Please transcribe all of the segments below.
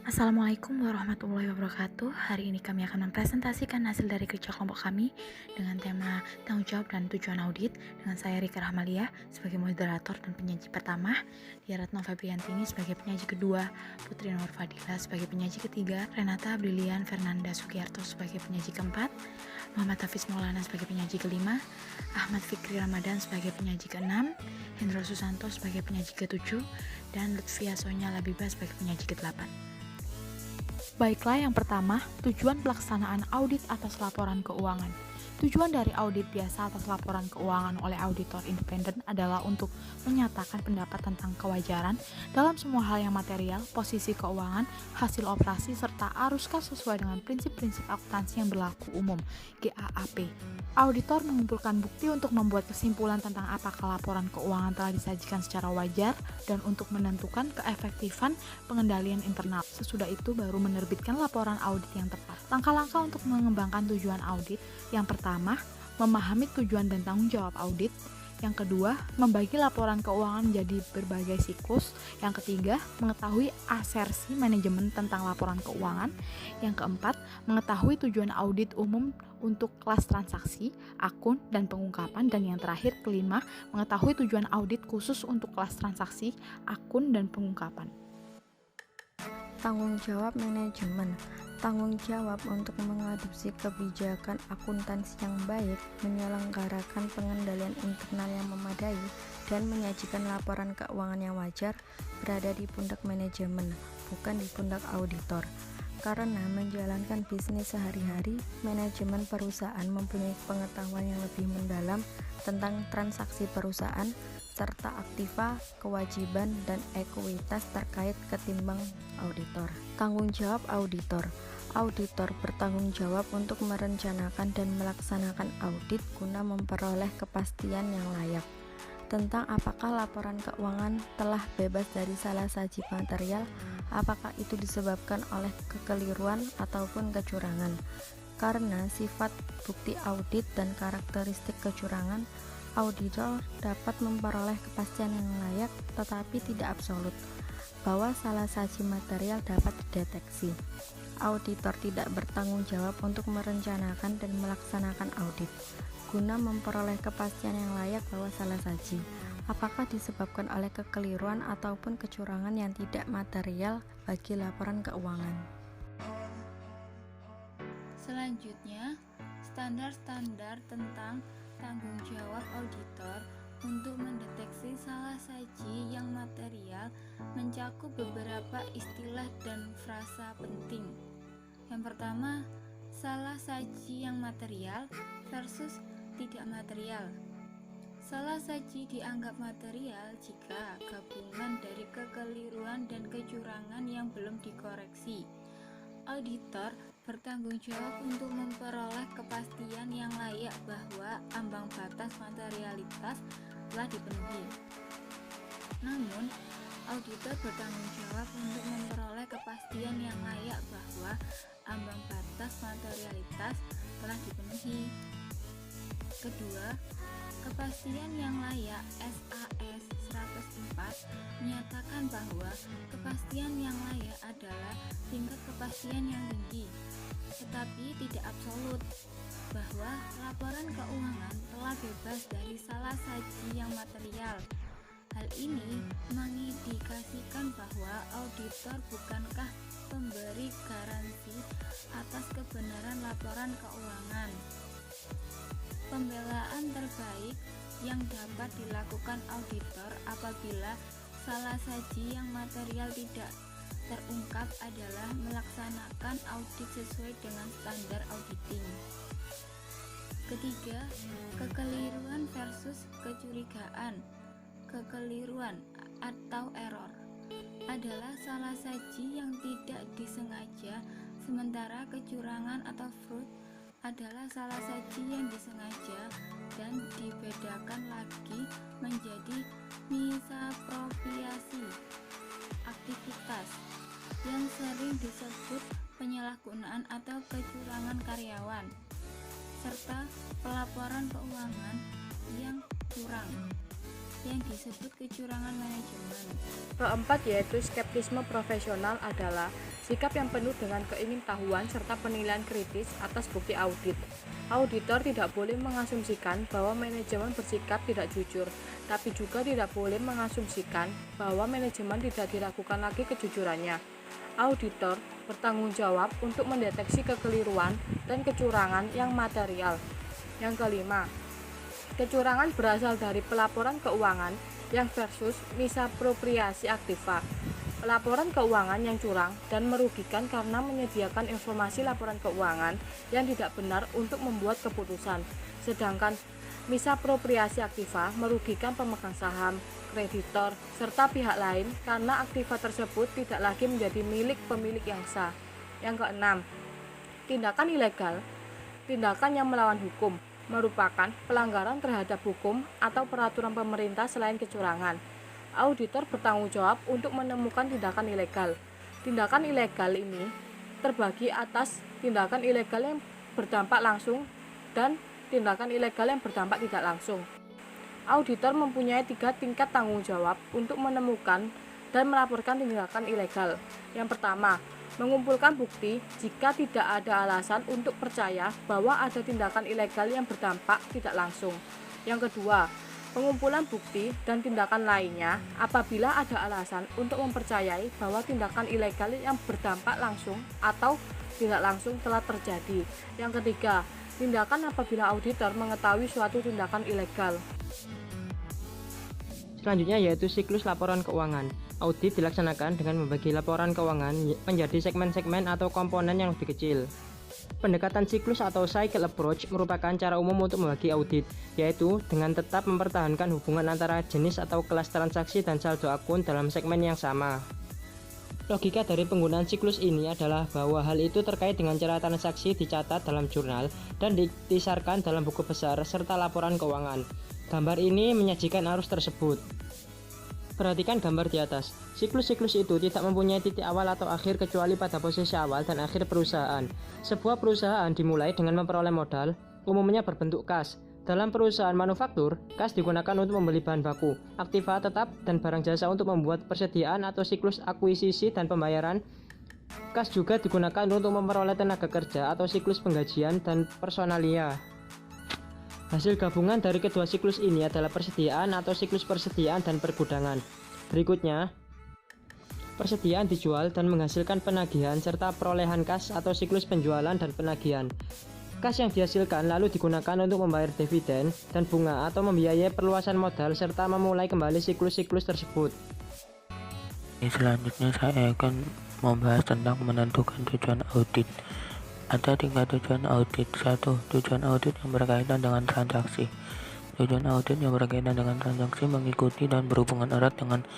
Assalamualaikum warahmatullahi wabarakatuh. Hari ini kami akan mempresentasikan hasil dari kerja kelompok kami dengan tema tanggung jawab dan tujuan audit dengan saya Rika Rahmalia sebagai moderator dan penyaji pertama, Dia Retno Febriantini sebagai penyaji kedua, Putri Nur Fadila sebagai penyaji ketiga, Renata Brilian Fernanda Sugiarto sebagai penyaji keempat, Muhammad Hafiz Maulana sebagai penyaji kelima, Ahmad Fikri Ramadan sebagai penyaji keenam, Hendro Susanto sebagai penyaji ketujuh, dan Lutfia Sonya Labibah sebagai penyaji kedelapan. Baiklah, yang pertama, tujuan pelaksanaan audit atas laporan keuangan. Tujuan dari audit biasa atas laporan keuangan oleh auditor independen adalah untuk menyatakan pendapat tentang kewajaran dalam semua hal yang material, posisi keuangan, hasil operasi, serta arus kas sesuai dengan prinsip-prinsip akuntansi yang berlaku umum, GAAP. Auditor mengumpulkan bukti untuk membuat kesimpulan tentang apakah laporan keuangan telah disajikan secara wajar dan untuk menentukan keefektifan pengendalian internal. Sesudah itu baru menerbitkan laporan audit yang tepat. Langkah-langkah untuk mengembangkan tujuan audit. Yang pertama, memahami tujuan dan tanggung jawab audit. Yang kedua, membagi laporan keuangan menjadi berbagai siklus. Yang ketiga, mengetahui asersi manajemen tentang laporan keuangan. Yang keempat, mengetahui tujuan audit umum untuk kelas transaksi, akun, dan pengungkapan. Dan yang terakhir, kelima, mengetahui tujuan audit khusus untuk kelas transaksi, akun, dan pengungkapan. Tanggung jawab manajemen. Tanggung jawab untuk mengadopsi kebijakan akuntansi yang baik, menyelenggarakan pengendalian internal yang memadai, dan menyajikan laporan keuangan yang wajar berada di pundak manajemen, bukan di pundak auditor. Karena menjalankan bisnis sehari-hari, manajemen perusahaan mempunyai pengetahuan yang lebih mendalam tentang transaksi perusahaan, serta aktiva, kewajiban, dan ekuitas terkait ketimbang auditor. Tanggung jawab auditor. Auditor bertanggung jawab untuk merencanakan dan melaksanakan audit guna memperoleh kepastian yang layak tentang apakah laporan keuangan telah bebas dari salah saji material, apakah itu disebabkan oleh kekeliruan ataupun kecurangan. Karena sifat bukti audit dan karakteristik kecurangan, auditor dapat memperoleh kepastian yang layak tetapi tidak absolut bahwa salah saji material dapat dideteksi. Auditor tidak bertanggung jawab untuk merencanakan dan melaksanakan audit guna memperoleh kepastian yang layak bahwa salah saji apakah disebabkan oleh kekeliruan ataupun kecurangan yang tidak material bagi laporan keuangan. Selanjutnya, standar-standar tentang tanggung jawab auditor untuk mendeteksi salah saji yang material mencakup beberapa istilah dan frasa penting. Yang pertama, salah saji yang material versus tidak material. Salah saji dianggap material jika gabungan dari kekeliruan dan kecurangan yang belum dikoreksi. Auditor bertanggung jawab untuk memperoleh kepastian yang layak bahwa ambang batas materialitas telah dipenuhi. Namun, auditor bertanggung jawab untuk memperoleh kepastian yang layak bahwa ambang batas materialitas telah dipenuhi. Kedua, kepastian yang layak SAS 104 menyatakan bahwa kepastian yang layak adalah tingkat kepastian yang tinggi, tetapi tidak absolut, bahwa laporan keuangan telah bebas dari salah saji yang material. Hal ini mengindikasikan bahwa auditor bukankah pemberi garansi atas kebenaran laporan keuangan. Pembelaan terbaik yang dapat dilakukan auditor apabila salah saji yang material tidak terungkap adalah melaksanakan audit sesuai dengan standar auditing. Ketiga, kekeliruan versus kecurigaan. Kekeliruan atau error adalah salah saji yang tidak disengaja, sementara kecurangan atau fraud adalah salah saji yang disengaja dan dibedakan lagi menjadi misapropriasi, aktivitas yang sering disebut penyalahgunaan atau kecurangan karyawan, serta pelaporan keuangan yang curang yang disebut kecurangan manajemen. Keempat yaitu skeptisme profesional adalah sikap yang penuh dengan keingintahuan serta penilaian kritis atas bukti audit. Auditor tidak boleh mengasumsikan bahwa manajemen bersikap tidak jujur, tapi juga tidak boleh mengasumsikan bahwa manajemen tidak diragukan lagi kejujurannya. Auditor bertanggung jawab untuk mendeteksi kekeliruan dan kecurangan yang material. Yang kelima, kecurangan berasal dari pelaporan keuangan yang versus misapropriasi aktiva. Laporan keuangan yang curang dan merugikan karena menyediakan informasi laporan keuangan yang tidak benar untuk membuat keputusan. Sedangkan misapropriasi aktiva merugikan pemegang saham, kreditor, serta pihak lain karena aktiva tersebut tidak lagi menjadi milik pemilik yang sah. Yang keenam, tindakan ilegal, tindakan yang melawan hukum, merupakan pelanggaran terhadap hukum atau peraturan pemerintah selain kecurangan. Auditor bertanggung jawab untuk menemukan tindakan ilegal. Tindakan ilegal ini terbagi atas tindakan ilegal yang berdampak langsung dan tindakan ilegal yang berdampak tidak langsung. Auditor mempunyai 3 tingkat tanggung jawab untuk menemukan dan melaporkan tindakan ilegal. Yang pertama, mengumpulkan bukti jika tidak ada alasan untuk percaya bahwa ada tindakan ilegal yang berdampak tidak langsung. Yang kedua, pengumpulan bukti dan tindakan lainnya apabila ada alasan untuk mempercayai bahwa tindakan ilegal yang berdampak langsung atau tidak langsung telah terjadi. Yang ketiga, tindakan apabila auditor mengetahui suatu tindakan ilegal. Selanjutnya yaitu siklus laporan keuangan. Audit dilaksanakan dengan membagi laporan keuangan menjadi segmen-segmen atau komponen yang lebih kecil. Pendekatan siklus atau cycle approach merupakan cara umum untuk membagi audit, yaitu dengan tetap mempertahankan hubungan antara jenis atau kelas transaksi dan saldo akun dalam segmen yang sama. Logika dari penggunaan siklus ini adalah bahwa hal itu terkait dengan cara transaksi dicatat dalam jurnal dan ditisarkan dalam buku besar serta laporan keuangan. Gambar ini menyajikan arus tersebut. Perhatikan gambar di atas. Siklus-siklus itu tidak mempunyai titik awal atau akhir kecuali pada posisi awal dan akhir perusahaan. Sebuah perusahaan dimulai dengan memperoleh modal, umumnya berbentuk kas. Dalam perusahaan manufaktur, kas digunakan untuk membeli bahan baku, aktiva tetap, dan barang jasa untuk membuat persediaan atau siklus akuisisi dan pembayaran. Kas juga digunakan untuk memperoleh tenaga kerja atau siklus penggajian dan personalia. Hasil gabungan dari kedua siklus ini adalah persediaan atau siklus persediaan dan pergudangan. Berikutnya, persediaan dijual dan menghasilkan penagihan serta perolehan kas atau siklus penjualan dan penagihan. Kas yang dihasilkan lalu digunakan untuk membayar dividen dan bunga atau membiayai perluasan modal serta memulai kembali siklus-siklus tersebut. Selanjutnya saya akan membahas tentang menentukan tujuan audit. Ada 3 tujuan audit. 1. Tujuan audit yang berkaitan dengan transaksi. Tujuan audit yang berkaitan dengan transaksi mengikuti dan berhubungan erat dengan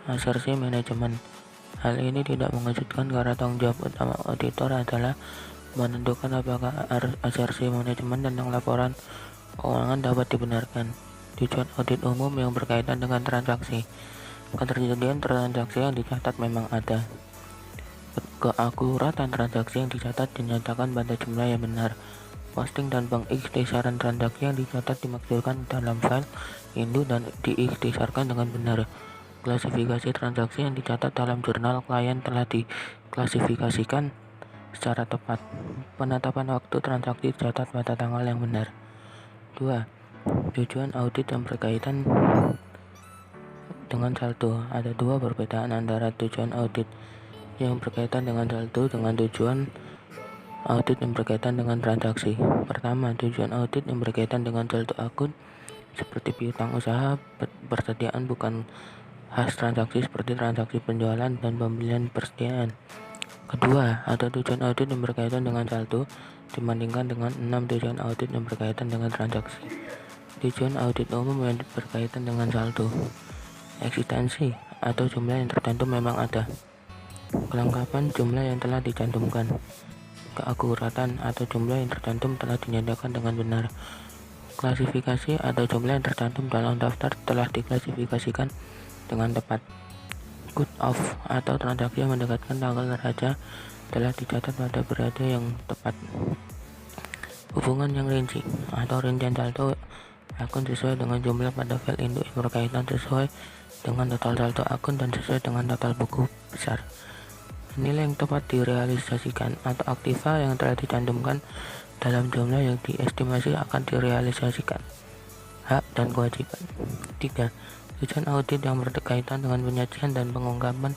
asersi manajemen. Hal ini tidak mengejutkan karena tanggung jawab utama auditor adalah menentukan apakah asersi manajemen tentang laporan keuangan dapat dibenarkan. Tujuan audit umum yang berkaitan dengan transaksi. Keterjadian transaksi yang dicatat memang ada. Keakuratan transaksi yang dicatat dinyatakan pada jumlah yang benar. Posting dan pengikhtisaran transaksi yang dicatat dimaksudkan dalam file induk dan diikhtisarkan dengan benar. Klasifikasi transaksi yang dicatat dalam jurnal klien telah diklasifikasikan secara tepat. Penetapan waktu transaksi dicatat pada tanggal yang benar. 2. Tujuan audit yang berkaitan dengan saldo. Ada 2 perbedaan antara tujuan audit yang berkaitan dengan saldo dengan tujuan audit yang berkaitan dengan transaksi. Pertama, tujuan audit yang berkaitan dengan saldo akun seperti piutang usaha persediaan bukan khas transaksi seperti transaksi penjualan dan pembelian persediaan. Kedua, ada tujuan audit yang berkaitan dengan saldo dibandingkan dengan 6 tujuan audit yang berkaitan dengan transaksi. Tujuan audit umum yang berkaitan dengan saldo. Eksistensi atau jumlah yang tertentu memang ada. Kelengkapan jumlah yang telah dicantumkan. Keakuratan atau jumlah yang tercantum telah dinyatakan dengan benar. Klasifikasi atau jumlah yang tercantum dalam daftar telah diklasifikasikan dengan tepat. Cut off atau transaksi yang mendekatkan tanggal neraca telah dicatat pada periode yang tepat. Hubungan yang rinci atau rincian saldo akun sesuai dengan jumlah pada file induk yang berkaitan sesuai dengan total saldo akun dan sesuai dengan total buku besar. nilai yang tepat direalisasikan atau aktiva yang telah dicantumkan dalam jumlah yang diestimasi akan direalisasikan. Hak dan kewajiban. 3. Tujuan audit yang berkaitan dengan penyajian dan pengungkapan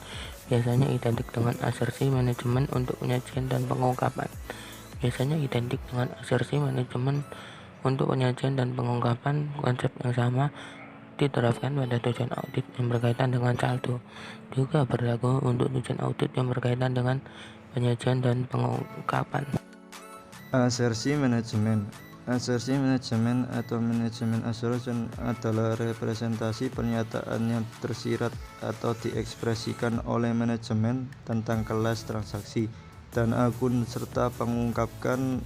biasanya identik dengan asersi manajemen untuk penyajian dan pengungkapan. Biasanya identik dengan asersi manajemen untuk penyajian dan pengungkapan. Konsep yang sama diterapkan pada tujuan audit yang berkaitan dengan saldo. Juga berlaku untuk tujuan audit yang berkaitan dengan penyajian dan pengungkapan. Asersi manajemen. Asersi manajemen atau manajemen assertion adalah representasi pernyataan yang tersirat atau diekspresikan oleh manajemen tentang kelas transaksi dan akun serta pengungkapkan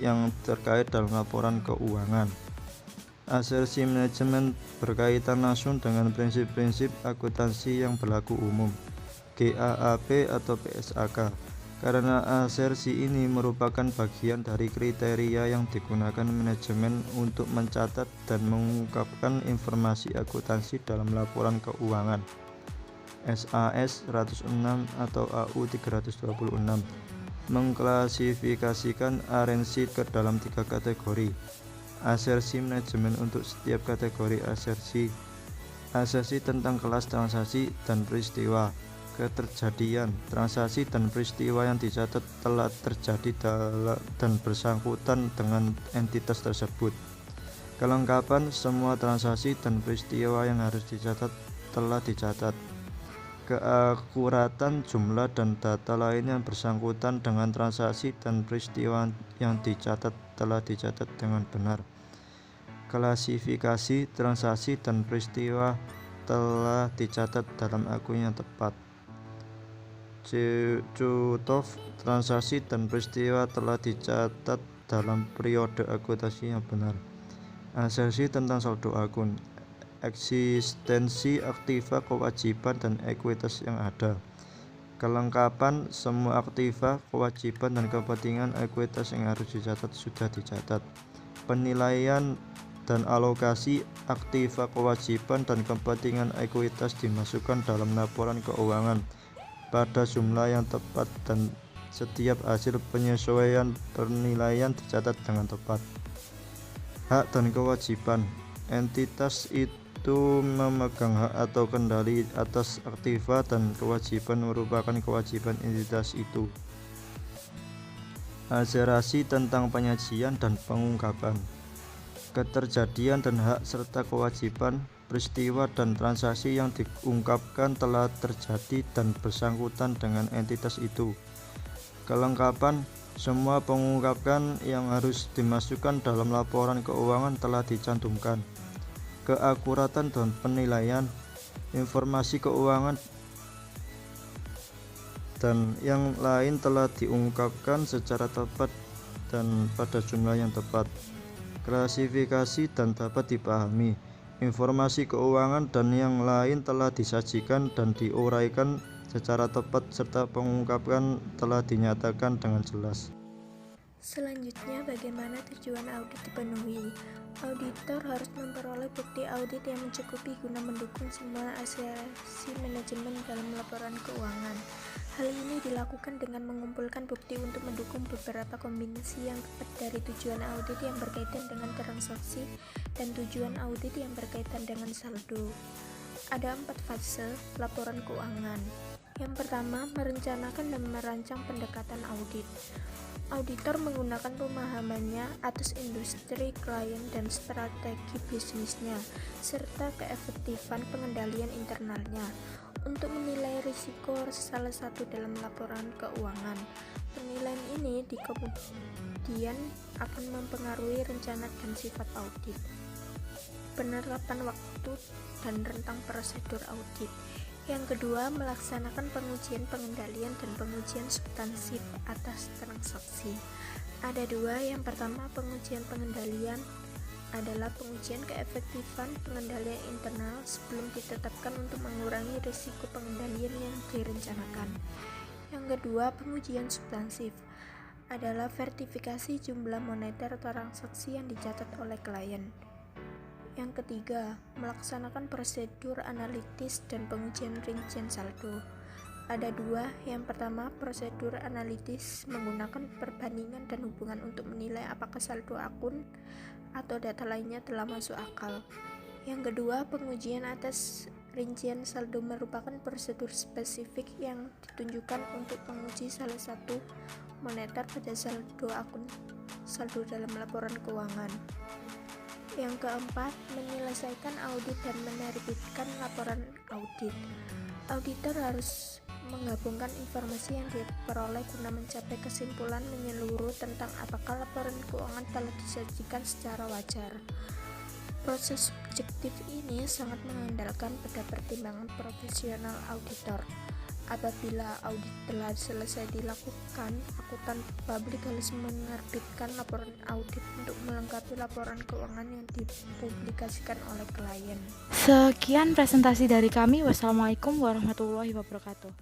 yang terkait dalam laporan keuangan. Asersi manajemen berkaitan langsung dengan prinsip-prinsip akuntansi yang berlaku umum, GAAP atau PSAK. Karena asersi ini merupakan bagian dari kriteria yang digunakan manajemen untuk mencatat dan mengungkapkan informasi akuntansi dalam laporan keuangan. SAS 106 atau AU 326 mengklasifikasikan arensi ke dalam 3 kategori. Asersi manajemen untuk setiap kategori asersi. Asersi tentang kelas transaksi dan peristiwa. Keterjadian transaksi dan peristiwa yang dicatat telah terjadi dan bersangkutan dengan entitas tersebut. Kelengkapan semua transaksi dan peristiwa yang harus dicatat telah dicatat. Keakuratan jumlah dan data lain yang bersangkutan dengan transaksi dan peristiwa yang dicatat telah dicatat dengan benar. Klasifikasi transaksi dan peristiwa telah dicatat dalam akun yang tepat. Contoh transaksi dan peristiwa telah dicatat dalam periode akuntansi yang benar. Asersi tentang saldo akun, eksistensi aktiva, kewajiban dan ekuitas yang ada. Kelengkapan semua aktiva, kewajiban dan kepentingan ekuitas yang harus dicatat sudah dicatat. Penilaian dan alokasi aktiva, kewajiban dan kepentingan ekuitas dimasukkan dalam laporan keuangan pada jumlah yang tepat dan setiap hasil penyesuaian penilaian dicatat dengan tepat. Hak dan kewajiban. Entitas itu memegang hak atau kendali atas aktiva dan kewajiban merupakan kewajiban entitas itu. Aserasi tentang penyajian dan pengungkapan. Keterjadian dan hak serta kewajiban peristiwa dan transaksi yang diungkapkan telah terjadi dan bersangkutan dengan entitas itu. Kelengkapan semua pengungkapkan yang harus dimasukkan dalam laporan keuangan telah dicantumkan. Keakuratan dan penilaian informasi keuangan dan yang lain telah diungkapkan secara tepat dan pada jumlah yang tepat. Klasifikasi dan dapat dipahami. Informasi keuangan dan yang lain telah disajikan dan diuraikan secara tepat serta pengungkapkan telah dinyatakan dengan jelas. Selanjutnya, bagaimana tujuan audit dipenuhi? Auditor harus memperoleh bukti audit yang mencukupi guna mendukung semua asersi manajemen dalam laporan keuangan. Hal ini dilakukan dengan mengumpulkan bukti untuk mendukung beberapa kombinasi yang tepat dari tujuan audit yang berkaitan dengan transaksi dan tujuan audit yang berkaitan dengan saldo. Ada 4 fase laporan keuangan. Yang pertama, merencanakan dan merancang pendekatan audit. Auditor menggunakan pemahamannya atas industri, klien, dan strategi bisnisnya, serta keefektifan pengendalian internalnya untuk menilai risiko salah satu dalam laporan keuangan. Penilaian ini kemudian akan mempengaruhi rencana dan sifat audit. Penerapan waktu dan rentang prosedur audit. Yang kedua, melaksanakan pengujian pengendalian dan pengujian substansif atas transaksi. Ada 2, yang pertama pengujian pengendalian adalah pengujian keefektifan pengendalian internal sebelum ditetapkan untuk mengurangi risiko pengendalian yang direncanakan. Yang kedua, pengujian substansif adalah verifikasi jumlah moneter transaksi yang dicatat oleh klien. Yang ketiga, melaksanakan prosedur analitis dan pengujian rincian saldo. Ada dua. Yang pertama, prosedur analitis menggunakan perbandingan dan hubungan untuk menilai apakah saldo akun atau data lainnya telah masuk akal. Yang kedua, pengujian atas rincian saldo merupakan prosedur spesifik yang ditunjukkan untuk menguji salah satu moneter pada saldo akun saldo dalam laporan keuangan. Yang keempat, menyelesaikan audit dan menerbitkan laporan audit. Auditor harus menggabungkan informasi yang diperoleh guna mencapai kesimpulan menyeluruh tentang apakah laporan keuangan telah disajikan secara wajar. Proses subjektif ini sangat mengandalkan pada pertimbangan profesional auditor. Apabila audit telah selesai dilakukan, akuntan publik harus menerbitkan laporan audit untuk melengkapi laporan keuangan yang dipublikasikan oleh klien. Sekian presentasi dari kami. Wassalamualaikum warahmatullahi wabarakatuh.